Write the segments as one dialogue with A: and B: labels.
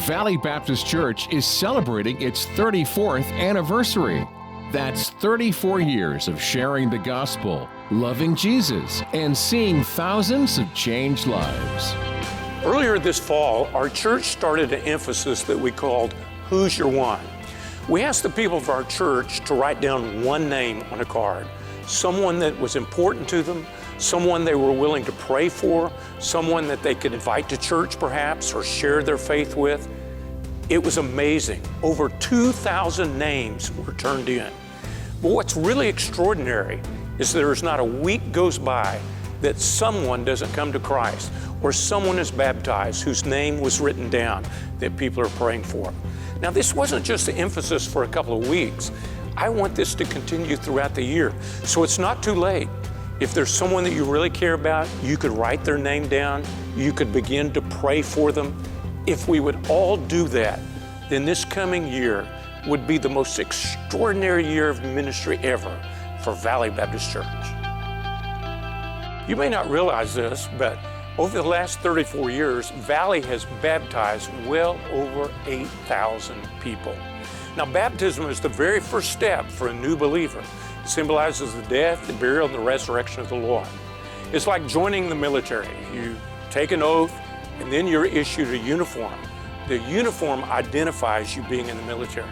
A: Valley Baptist Church is celebrating its 34th anniversary. That's 34 years of sharing the gospel, loving Jesus, and seeing thousands of changed lives.
B: Earlier this fall, our church started an emphasis that we called Who's Your One? We asked the people of our church to write down one name on a card, someone that was important to them, someone they were willing to pray for, someone that they could invite to church perhaps or share their faith with. It was amazing. Over 2,000 names were turned in. But what's really extraordinary is there's not a week goes by that someone doesn't come to Christ or someone is baptized whose name was written down that people are praying for. Now, this wasn't just the emphasis for a couple of weeks. I want this to continue throughout the year. So it's not too late. If there's someone that you really care about, you could write their name down. You could begin to pray for them. If we would all do that, then this coming year would be the most extraordinary year of ministry ever for Valley Baptist Church. You may not realize this, but over the last 34 years, Valley has baptized well over 8,000 people. Now, baptism is the very first step for a new believer. It symbolizes the death, the burial, and the resurrection of the Lord. It's like joining the military. You take an oath, and then you're issued a uniform. The uniform identifies you being in the military.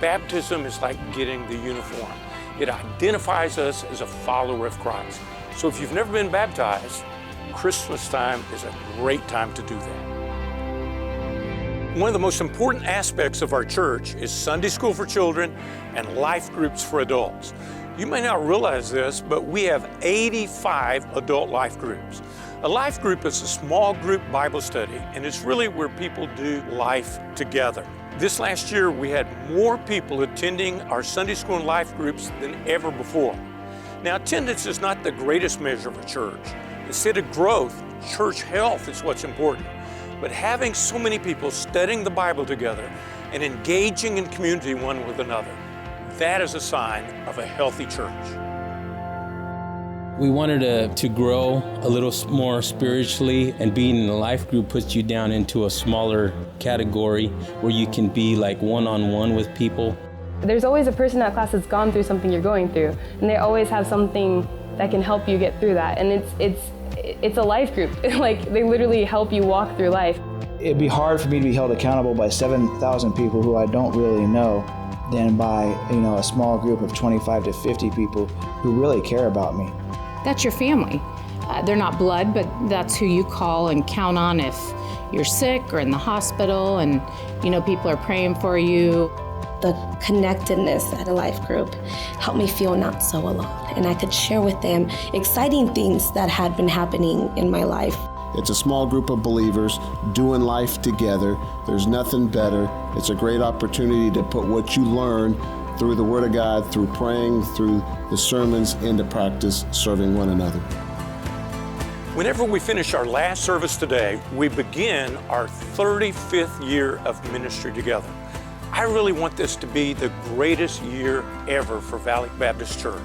B: Baptism is like getting the uniform. It identifies us as a follower of Christ. So if you've never been baptized, Christmas time is a great time to do that. One of the most important aspects of our church is Sunday school for children and life groups for adults. You may not realize this, but we have 85 adult life groups. A life group is a small group Bible study, and it's really where people do life together. This last year, we had more people attending our Sunday school and life groups than ever before. Now, attendance is not the greatest measure of a church. Instead of growth, church health is what's important. But having so many people studying the Bible together and engaging in community one with another, that is a sign of a healthy church.
C: We wanted to grow a little more spiritually, and being in a life group puts you down into a smaller category where you can be like one-on-one with people.
D: There's always a person in that class that's gone through something you're going through, and they always have something that can help you get through that. And it's a life group. Like, they literally help you walk through life.
E: It'd be hard for me to be held accountable by 7,000 people who I don't really know than by, a small group of 25 to 50 people who really care about me.
F: That's your family. They're not blood, but that's who you call and count on if you're sick or in the hospital, and people are praying for you.
G: The connectedness at a life group helped me feel not so alone, and I could share with them exciting things that had been happening in my life.
H: It's a small group of believers doing life together. There's nothing better. It's a great opportunity to put what you learn through the Word of God, through praying, through the sermons, into practice, serving one another.
B: Whenever we finish our last service today, we begin our 35th year of ministry together. I really want this to be the greatest year ever for Valley Baptist Church.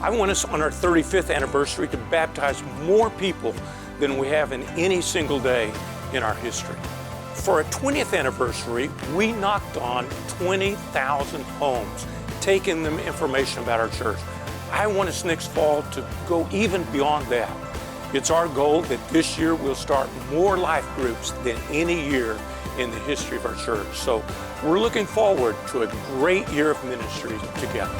B: I want us on our 35th anniversary to baptize more people than we have in any single day in our history. For our 20th anniversary, we knocked on 20,000 homes, taking them information about our church. I want us next fall to go even beyond that. It's our goal that this year we'll start more life groups than any year in the history of our church. So we're looking forward to a great year of ministry together.